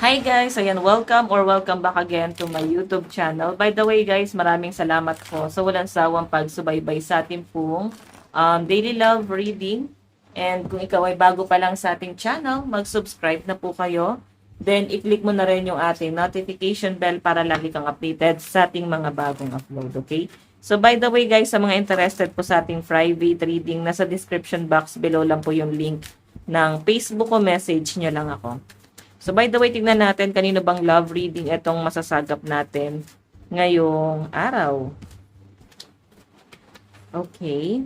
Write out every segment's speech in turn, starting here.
Hi guys! Ayan, welcome back again to my YouTube channel. By the way guys, maraming salamat po sa walang sawang pagsubaybay sa ating pong daily love reading. And kung ikaw ay bago pa lang sa ating channel, mag-subscribe na po kayo. Then, i-click mo na rin yung ating notification bell para lagi kang updated sa ating mga bagong upload, okay? So, by the way guys, sa mga interested po sa ating private reading, nasa description box below lang po yung link ng Facebook o message nyo lang ako. So, by the way, tingnan natin kanino bang love reading itong masasagap natin ngayong araw. Okay.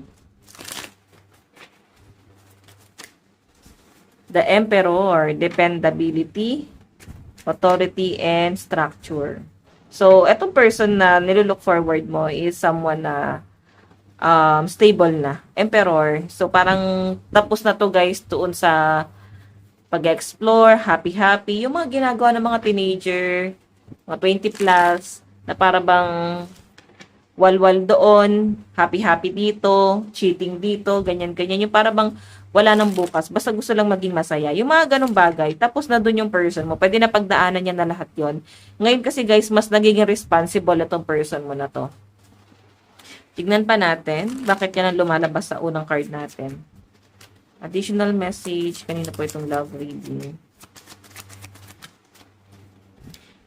The Emperor, dependability, authority, and structure. So, itong person na nilulook forward mo is someone na stable na. Emperor. So, parang tapos na to guys tuon sa pag-explore, happy-happy, yung mga ginagawa ng mga teenager, mga 20 plus, na para bang walwal doon, happy-happy dito, cheating dito, ganyan-ganyan. Yung para bang wala nang bukas, basta gusto lang maging masaya. Yung mga ganong bagay, tapos na doon yung person mo, pwede na pagdaanan niya na lahat yon. Ngayon kasi guys, mas nagiging responsible itong person mo na to. Tignan pa natin, bakit yan ang lumalabas sa unang card natin. Additional message. Kanina po itong love reading.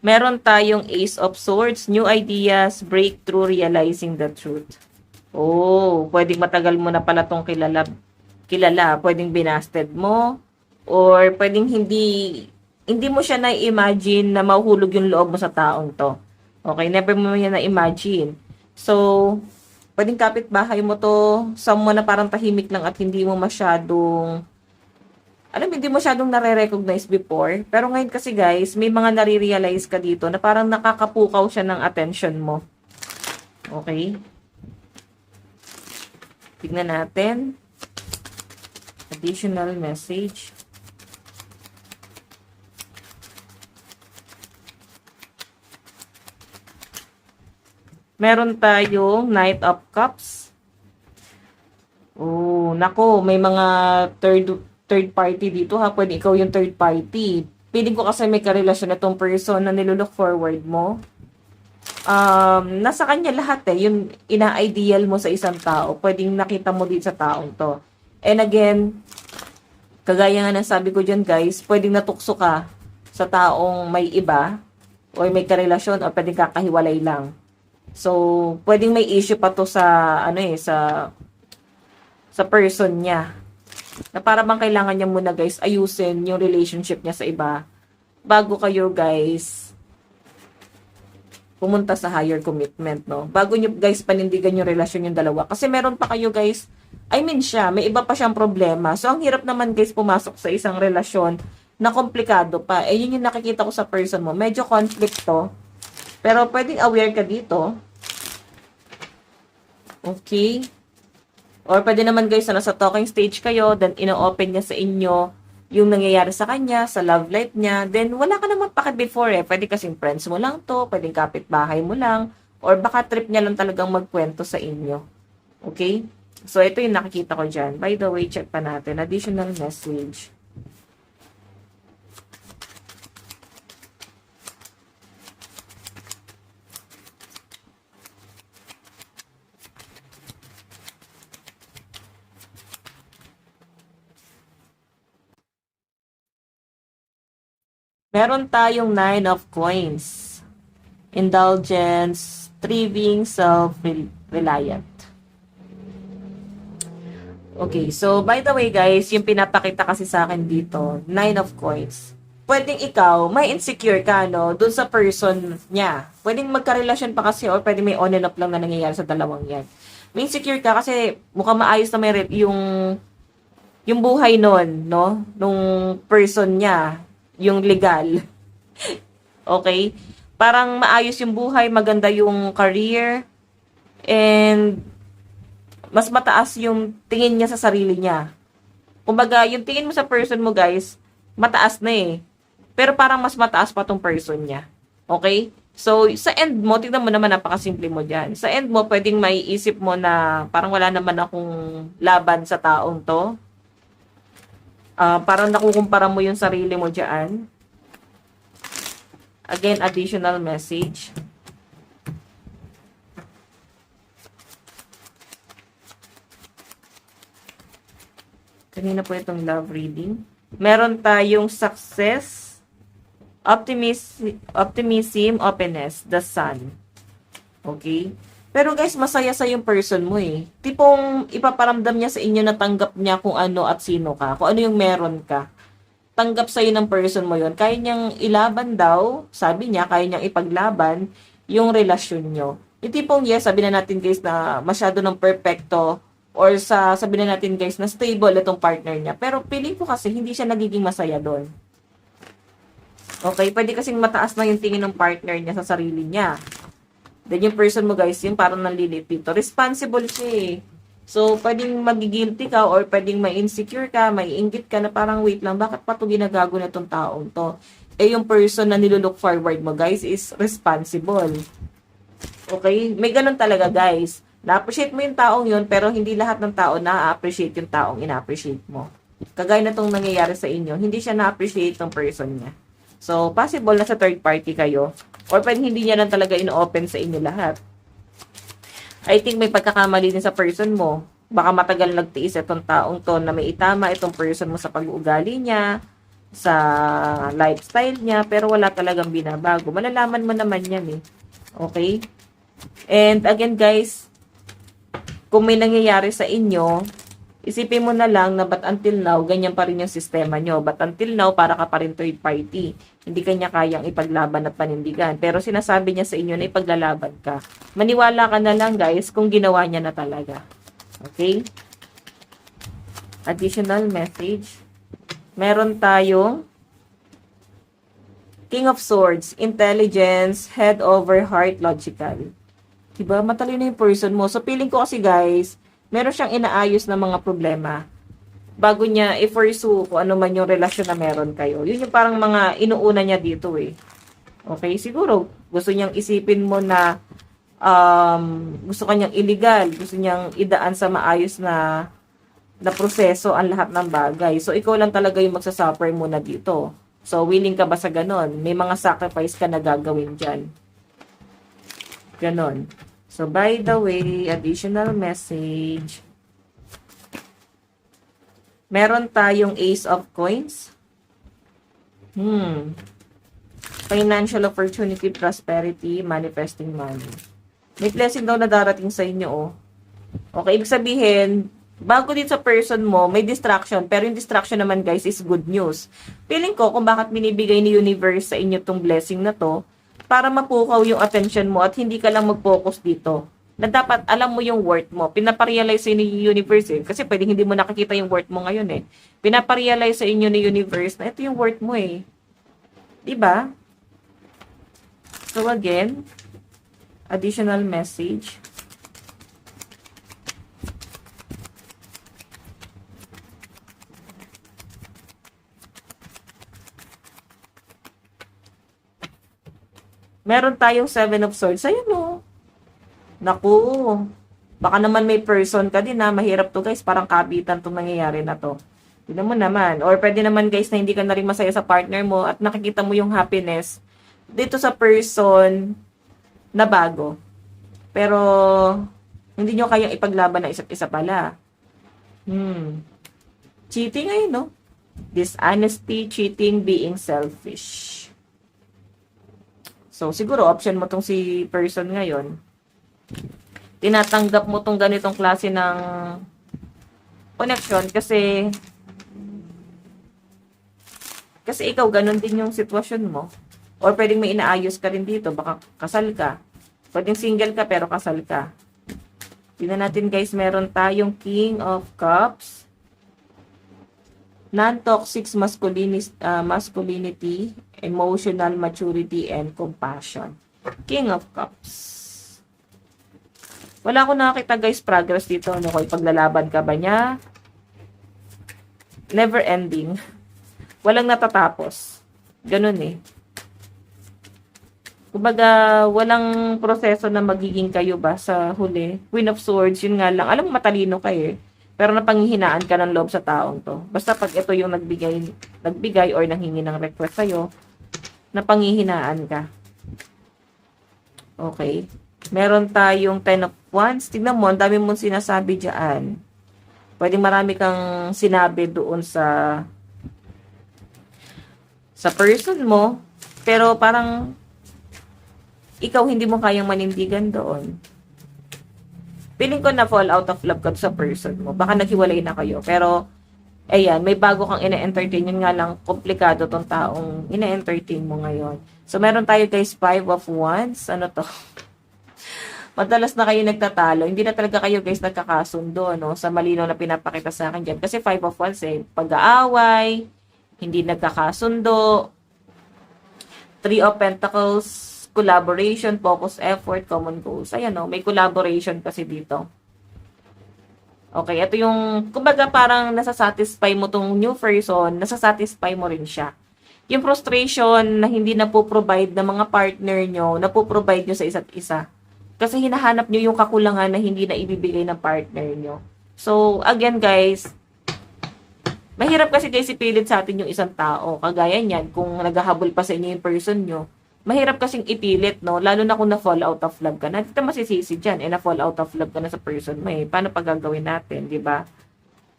Meron tayong Ace of Swords, new ideas, breakthrough, realizing the truth. Oh, pwedeng matagal mo na pala tong kilala. Pwedeng binasted mo. Or pwedeng hindi mo siya na-imagine na mahuhulog yung loob mo sa taong to. Okay, never mo yan na-imagine. So, pwedeng kapitbahay mo to, someone na parang tahimik lang at hindi mo masyadong, hindi mo masyadong nare-recognize before. Pero ngayon kasi guys, may mga nare-realize ka dito na parang nakakapukaw siya ng attention mo. Okay? Tignan natin. Additional message. Meron tayong Knight of Cups. Oh, nako, may mga third party dito ha. Pwede ikaw yung third party. Piling ko kasi may karelasyon na tong person na nilook forward mo. Nasa kanya lahat eh. Yung ina-ideal mo sa isang tao. Pwedeng nakita mo dito sa taong to. And again, kagaya nga ng sabi ko dyan guys, pwedeng natukso ka sa taong may iba o may karelasyon o pwedeng kakahiwalay lang. So, pwedeng may issue pa to sa, sa person niya. Na para bang kailangan niya muna guys, ayusin yung relationship niya sa iba. Bago kayo guys, pumunta sa higher commitment, no? Bago nyo guys panindigan yung relasyon yung dalawa. Kasi meron pa kayo guys, siya, may iba pa siyang problema. So, ang hirap naman guys pumasok sa isang relasyon na komplikado pa. Eh, yun yung nakikita ko sa person mo. Medyo conflict to. Pero pwedeng aware ka dito. Okay. Or pwede naman guys na nasa talking stage kayo, then ino-open niya sa inyo yung nangyayari sa kanya, sa love life niya. Then wala ka naman pakit before eh. Pwede kasing friends mo lang to, pwedeng kapitbahay mo lang, or baka trip niya lang talagang magkwento sa inyo. Okay? So ito yung nakikita ko dyan. By the way, check pa natin. Additional message. Meron tayong 9 of coins. Indulgence, thriving, self-reliant. Okay, so by the way guys, yung pinapakita kasi sa akin dito, 9 of coins. Pwedeng ikaw, may insecure ka, no, dun sa person niya. Pwedeng magka-relasyon pa kasi or pwedeng may on and off lang na nangyayari sa dalawang yan. May insecure ka kasi mukhang maayos na may yung buhay nun, no, nung person niya, yung legal. Okay? Parang maayos yung buhay, maganda yung career, and mas mataas yung tingin niya sa sarili niya. Kumbaga, yung tingin mo sa person mo, guys, mataas na eh. Pero parang mas mataas pa tong person niya. Okay? So, sa end mo, tignan mo naman, napakasimple mo dyan. Sa end mo, pwedeng maiisip mo na parang wala naman akong laban sa taong to. Parang nakukumpara mo yung sarili mo dyan. Again, additional message. Kanina po itong love reading. Meron tayong success, optimism, openness, the sun. Okay? Pero guys, masaya sa yung person mo eh. Tipong ipaparamdam niya sa inyo na tanggap niya kung ano at sino ka. Kung ano yung meron ka. Tanggap sa'yo ng person mo yon. Kaya niyang ilaban daw, sabi niya, kaya niyang ipaglaban yung relasyon nyo. Yung tipong yes, sabi na natin guys na masyado ng perfecto or sabi na natin guys na stable itong partner niya. Pero feeling ko kasi hindi siya nagiging masaya doon. Okay, pwede kasing mataas na yung tingin ng partner niya sa sarili niya. Then yung person mo guys, yung parang nanlilit dito. Responsible siya eh. So, pwedeng magigilty ka or pwedeng ma-insecure ka, maiinggit ka na parang wait lang, bakit pa ito ginagago na itong taong to? Eh, yung person na nilulook forward mo guys is responsible. Okay? May ganun talaga guys. Na-appreciate mo yung taong yun, pero hindi lahat ng tao na-appreciate yung taong ina-appreciate mo. Kagaya na itong nangyayari sa inyo, hindi siya na-appreciate ng person niya. So, possible na sa third party kayo. Or pwede hindi niya lang talaga in-open sa inyo lahat. I think may pagkakamali din sa person mo. Baka matagal nagtiis itong taong to na may itama itong person mo sa pag-uugali niya, sa lifestyle niya, pero wala talagang binabago. Malalaman mo naman yan eh. Okay? And again guys, kung may nangyayari sa inyo, isipin mo na lang na ba't until now, ganyan pa rin yung sistema nyo. Ba't until now, para ka pa rin third party. Hindi kanya kayang ipaglaban at panindigan. Pero sinasabi niya sa inyo na ipaglalaban ka. Maniwala ka na lang guys kung ginawa niya na talaga. Okay? Additional message. Meron tayong King of Swords, Intelligence, Head over Heart, Logical. Diba? Matalino yung person mo. So, feeling ko kasi guys, meron siyang inaayos na mga problema bago niya i-pursue kung ano man yung relasyon na meron kayo. Yun yung parang mga inuuna niya dito eh. Okay? Siguro, gusto niyang isipin mo na gusto kanyang illegal, gusto niyang idaan sa maayos na proseso ang lahat ng bagay. So, ikaw lang talaga yung magsasuffer muna dito. So, willing ka ba sa ganon? May mga sacrifice ka na gagawin dyan. Ganon. So, by the way, additional message. Meron tayong Ace of Coins. Financial opportunity, prosperity, manifesting money. May blessing daw na darating sa inyo, oh. Okay, ibig sabihin, bago din sa person mo, may distraction. Pero yung distraction naman, guys, is good news. Feeling ko kung bakit binibigay ni universe sa inyo tong blessing na to, para mapukaw yung attention mo at hindi ka lang mag-focus dito. Na dapat alam mo yung worth mo. Pinaparealize sa inyo ni universe eh. Kasi pwedeng hindi mo nakikita yung worth mo ngayon eh. Pinaparealize sa inyo ni universe na ito yung worth mo eh. Diba? So again, additional message. Meron tayong Seven of Swords. Ayun o. Naku. Baka naman may person ka din na mahirap to guys. Parang kabitan itong nangyayari na to. Tignan mo naman. Or pwede naman guys na hindi ka na rin masaya sa partner mo at nakikita mo yung happiness dito sa person na bago. Pero hindi nyo kayang ipaglaban na isa't isa pala. Cheating ayun no. Dishonesty, cheating, being selfish. So, siguro, option mo tong si person ngayon. Tinatanggap mo tong ganitong klase ng connection kasi ikaw, ganun din yung sitwasyon mo. Or pwedeng may inaayos ka rin dito. Baka kasal ka. Pwedeng single ka pero kasal ka. Tingnan natin guys, meron tayong King of Cups. Non-toxic masculinity, emotional maturity, and compassion. King of Cups. Wala ko nakakita guys progress dito. Ano ko, ipaglalaban ka ba niya? Never ending. Walang natatapos. Ganun eh. Kumbaga, walang proseso na magiging kayo ba sa huli. Queen of Swords, yun nga lang. Alam mo, matalino ka eh. Pero napanghihinaan ka ng loob sa taong to. Basta pag ito yung nagbigay or nanghingi ng request sa'yo, napanghihinaan ka. Okay. Meron tayong 10 of Wands. Tignan mo, ang dami mong sinasabi dyan. Pwedeng marami kang sinabi doon sa person mo, pero parang ikaw hindi mo kayang manindigan doon. Feeling ko na fall out of love ka sa person mo. Baka naghiwalay na kayo. Pero, ayan, may bago kang ina-entertain. Yun nga lang, komplikado tong taong ina-entertain mo ngayon. So, meron tayo guys, 5 of Wands. Ano to? Madalas na kayo nagtatalo. Hindi na talaga kayo guys nagkakasundo, no? Sa malinaw na pinapakita sa akin dyan. Kasi 5 of Wands eh, pag-aaway, hindi nagkakasundo. 3 of Pentacles, collaboration, focus, effort, common goals. Ayan o, may collaboration kasi dito. Okay, ito yung, kumbaga parang nasasatisfy mo tong new person, nasasatisfy mo rin siya. Yung frustration na hindi napoprovide ng mga partner nyo, napoprovide nyo sa isa't isa. Kasi hinahanap nyo yung kakulangan na hindi na ibibigay ng partner nyo. So, again guys, mahirap kasi guys ipilit sa atin yung isang tao. Kagaya niyan, kung naghahabol pa sa inyo yung person nyo, mahirap kasing ipilit, no? Lalo na kung na-fall out of love ka na. Hindi ka masisisi dyan. Na-fall out of love ka na sa person mo eh. Paano pag gagawin natin, di ba?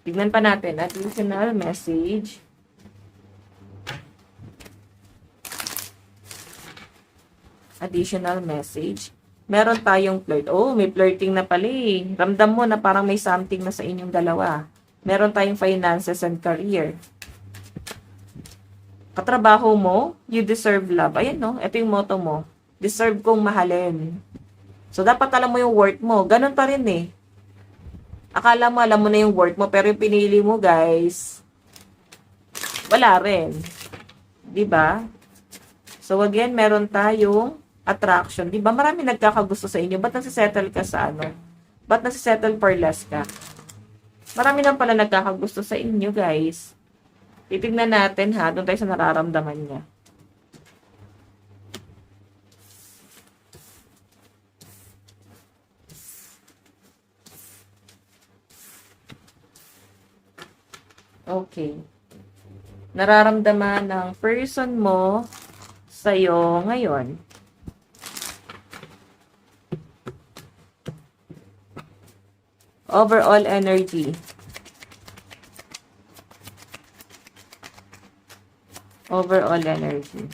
Tignan pa natin. Additional message. Additional message. Meron tayong flirt. Oh, may flirting na pala eh. Ramdam mo na parang may something na sa inyong dalawa. Meron tayong finances and career. Katrabaho mo, you deserve love. Ayan no, ito yung motto mo. Deserve kong mahalin. So, dapat alam mo yung worth mo. Ganun pa rin eh. Akala mo, alam mo na yung worth mo, pero yung pinili mo, guys, wala rin. Diba? So, again, meron tayong attraction. Diba? Marami nagkakagusto sa inyo. Ba't nasisettle ka sa ano? Ba't nasisettle for less ka? Marami nang pala nagkakagusto sa inyo, guys. Titignan natin ha, doon tayo sa nararamdaman niya. Okay. Nararamdaman ng person mo sa'yo ngayon. Overall energy. Overall energy.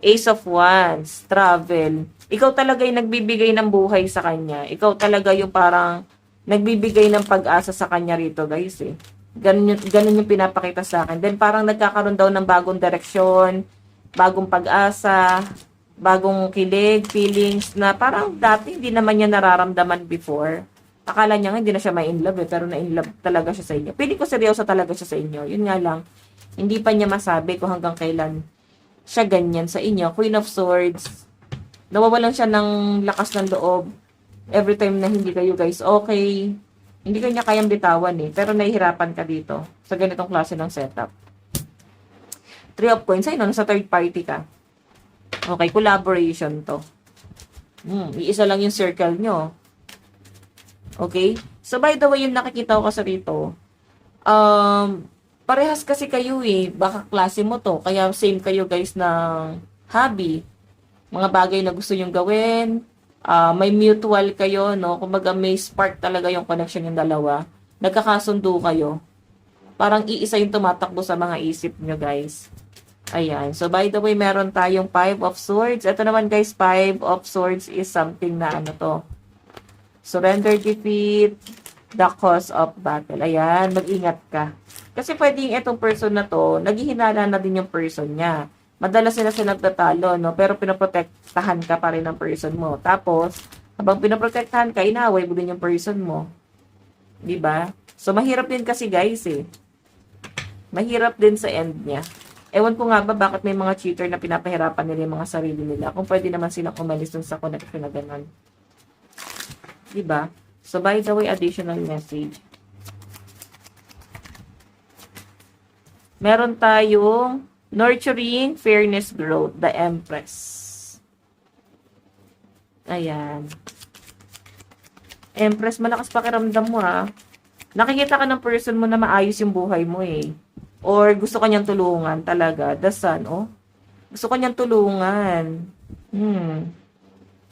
Ace of Wands, travel. Ikaw talaga yung nagbibigay ng buhay sa kanya. Ikaw talaga yung parang nagbibigay ng pag-asa sa kanya rito, guys eh. Ganun yung pinapakita sa akin. Then parang nagkakaroon daw ng bagong direksyon, bagong pag-asa, bagong kilig, feelings na parang dati hindi naman niya nararamdaman before. Akala niya nga hindi na siya ma-in love eh, pero na-in love talaga siya sa inyo. Pili ko seryoso talaga siya sa inyo. Yun nga lang, hindi pa niya masabi kung hanggang kailan siya ganyan sa inyo. Queen of Swords, nawawalan siya ng lakas ng loob every time na hindi kayo guys okay. Hindi kanya kayang bitawan eh, pero nahihirapan ka dito sa ganitong klase ng setup. 3 of Coins, ay no, nasa third party ka. Okay, collaboration to. Iisa lang yung circle nyo. Okay? So, by the way, yung nakikita ko kasi rito, parehas kasi kayo eh. Baka klase mo to. Kaya same kayo guys ng hobby. Mga bagay na gusto nyong gawin. May mutual kayo, no? Kumbaga may spark talaga yung connection yung dalawa. Nagkakasundo kayo. Parang iisa yung tumatakbo sa mga isip nyo guys. Ayan. So, by the way, meron tayong 5 of Swords. Ito naman guys, 5 of Swords is something na ano to. Surrender, defeat, the cause of battle. Ayan, mag-ingat ka. Kasi pwedeng itong person na to, naghihinala na din yung person niya. Madalas sila nagtatalo, no? Pero pinoprotektahan ka pa rin ng person mo. Tapos, habang pinoprotektahan ka, inaaway mo din yung person mo. Diba? So, mahirap din kasi guys eh. Mahirap din sa end niya. Ewan ko nga ba bakit may mga cheater na pinapahirapan nila yung mga sarili nila. Kung pwede naman silang umalis dun sa connection na ganun. Diba? So, by the way, additional message. Meron tayong Nurturing, fairness, growth. The Empress. Ayan. Empress, malakas pakiramdam mo ha. Nakikita ka ng person mo na maayos yung buhay mo eh. Or gusto kanyang tulungan talaga. The Sun, oh. Gusto kanyang tulungan.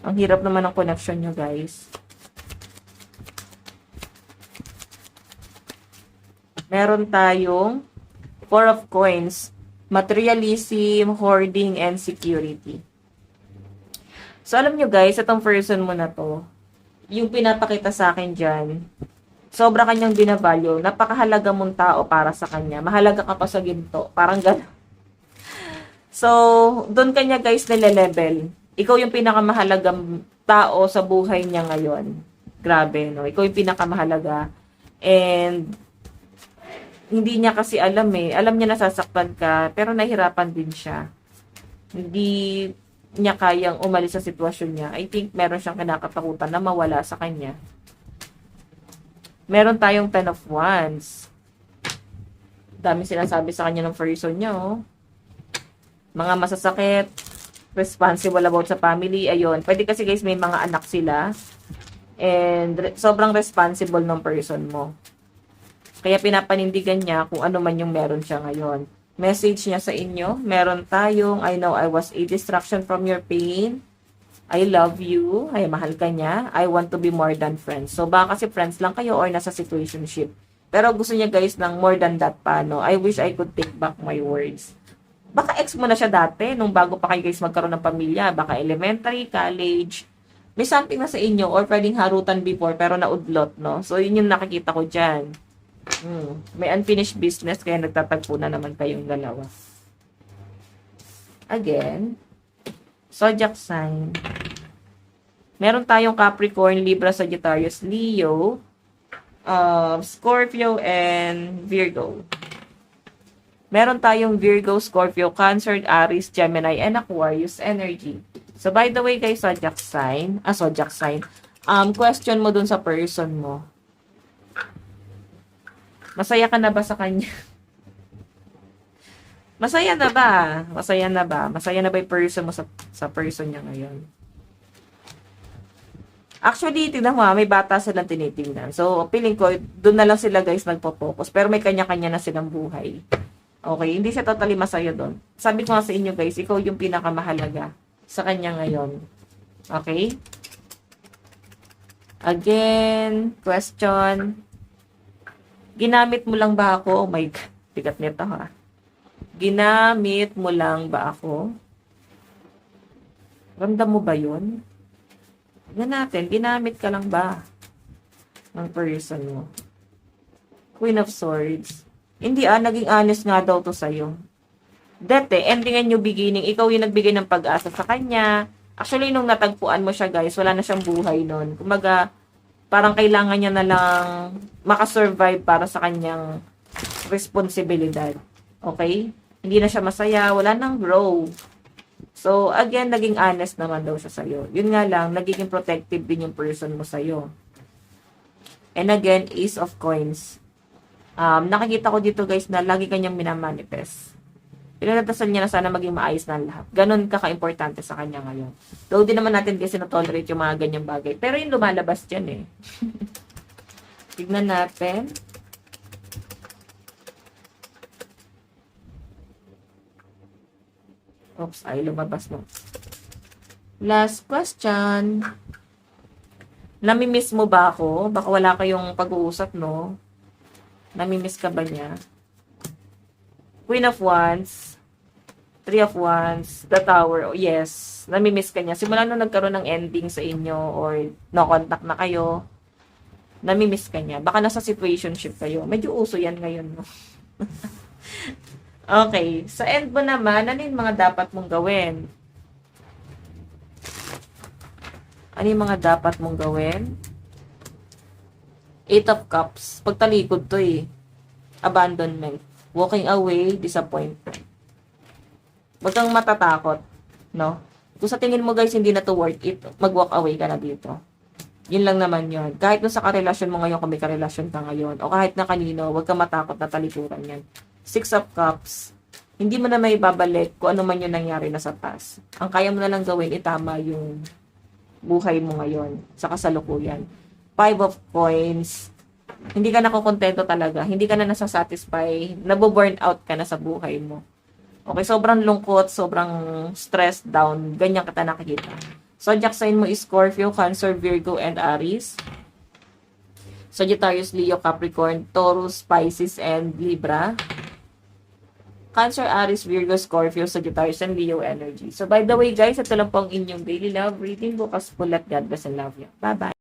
Ang hirap naman ng connection nyo, guys. Meron tayong Four of Coins. Materialism, hoarding, and security. So, alam nyo guys, itong person mo na to, yung pinapakita sa akin dyan, sobra kanyang binavalue, napakahalaga mong tao para sa kanya. Mahalaga ka pa sa ginto. Parang gano'n. So, doon kanya guys nile-level. Ikaw yung pinakamahalagang tao sa buhay niya ngayon. Grabe, no? Ikaw yung pinakamahalaga. And, hindi niya kasi alam eh. Alam niya nasasaktan ka, pero nahihirapan din siya. Hindi niya kayang umalis sa sitwasyon niya. I think meron siyang kinakatakutan na mawala sa kanya. Meron tayong Ten of Wands. Dami sinasabi sa kanya ng person niya, oh. Mga masasakit, responsible about sa family, ayun. Pwede kasi guys, may mga anak sila. And sobrang responsible ng person mo. Kaya pinapanindigan niya kung ano man yung meron siya ngayon. Message niya sa inyo, meron tayong, I know I was a distraction from your pain. I love you. Ay, mahal ka niya. I want to be more than friends. So, baka kasi friends lang kayo or nasa situationship. Pero gusto niya guys ng more than that pa, no? I wish I could take back my words. Baka ex mo na siya dati, nung bago pa kayo guys magkaroon ng pamilya. Baka elementary, college. May something na sa inyo or pwedeng harutan before pero naudlot, no? So, yun yung nakikita ko dyan. May unfinished business kaya nagtatagpo na naman kayong dalawa. Again, zodiac sign. Meron tayong Capricorn, Libra, Sagittarius, Leo, Scorpio, and Virgo. Meron tayong Virgo, Scorpio, Cancer, Aries, Gemini, and Aquarius energy. So, by the way, guys, zodiac sign, question mo dun sa person mo. Masaya ka na ba sa kanya? Masaya na ba? Masaya na ba? Masaya na ba yung person mo sa person niya ngayon? Actually, tignan mo, may bata silang tinitingnan. So, feeling ko, doon na lang sila guys nagpo-focus. Pero may kanya-kanya na silang buhay. Okay? Hindi siya totally masaya doon. Sabi ko nga sa inyo guys, ikaw yung pinakamahalaga sa kanya ngayon. Okay? Again, question. Ginamit mo lang ba ako? Oh my God, bigat nito ha. Ginamit mo lang ba ako? Ramdam mo ba yun? Tignan natin, ginamit ka lang ba ng person mo? Queen of Swords. Hindi naging honest nga daw to sa'yo. Dati, ending and new beginning, ikaw yung nagbigay ng pag-asa sa kanya. Actually, nung natagpuan mo siya guys, wala na siyang buhay nun. Kumaga, parang kailangan niya na lang makasurvive para sa kanyang responsibilidad. Okay? Hindi na siya masaya, wala nang grow. So, again, naging honest naman daw siya sa'yo. Yun nga lang, nagiging protective din yung person mo sa'yo. And again, Ace of Coins. Nakikita ko dito guys na lagi kanyang minamanifest. Pinagdasal niya na sana maging maayos na lahat. Ganon ka-importante sa kanya ngayon. Though di naman natin kasi na-tolerate yung mga ganyang bagay. Pero yung lumalabas dyan eh. Tignan natin. Oops, ay lumabas mo. Last question. Namimiss mo ba ako? Baka wala kayong pag-uusap, no? Namimiss ka ba niya? Queen of Wands, Three of Wands, The Tower, yes, namimiss ka niya. Simula nung nagkaroon ng ending sa inyo or no contact na kayo, namimiss ka niya. Baka nasa situationship kayo. Medyo uso yan ngayon, no? Okay, sa end mo naman, ano yung mga dapat mong gawin? Ano yung mga dapat mong gawin? Eight of Cups. Pagtalikod to eh. Abandonment. Walking away, disappointment. Huwag kang matatakot, no? Kung sa tingin mo guys, hindi na to worth it, mag-walk away ka na dito. Yun lang naman yun. Kahit kung sa karelasyon mo ngayon, kung may karelasyon ka ngayon, o kahit na kanino, huwag kang matakot na talikuran yan. Six of Cups. Hindi mo na may babalik kung ano man yung nangyari na sa past. Ang kaya mo na lang gawin, itama yung buhay mo ngayon sa kasalukuyan. 5 of Coins, hindi ka nakokontento talaga, hindi ka na nasasatisfy, nabo-burn out ka na sa buhay mo. Okay, sobrang lungkot, sobrang stressed down, ganyan kita nakikita. Zodiac sign mo is Scorpio, Cancer, Virgo, and Aries. Sagittarius, Leo, Capricorn, Taurus, Pisces, and Libra. Cancer, Aries, Virgo, Scorpio, Sagittarius, and Leo energy. So by the way guys, ito lang po ang inyong daily love reading. Bukas po, let God bless and love you. Bye-bye.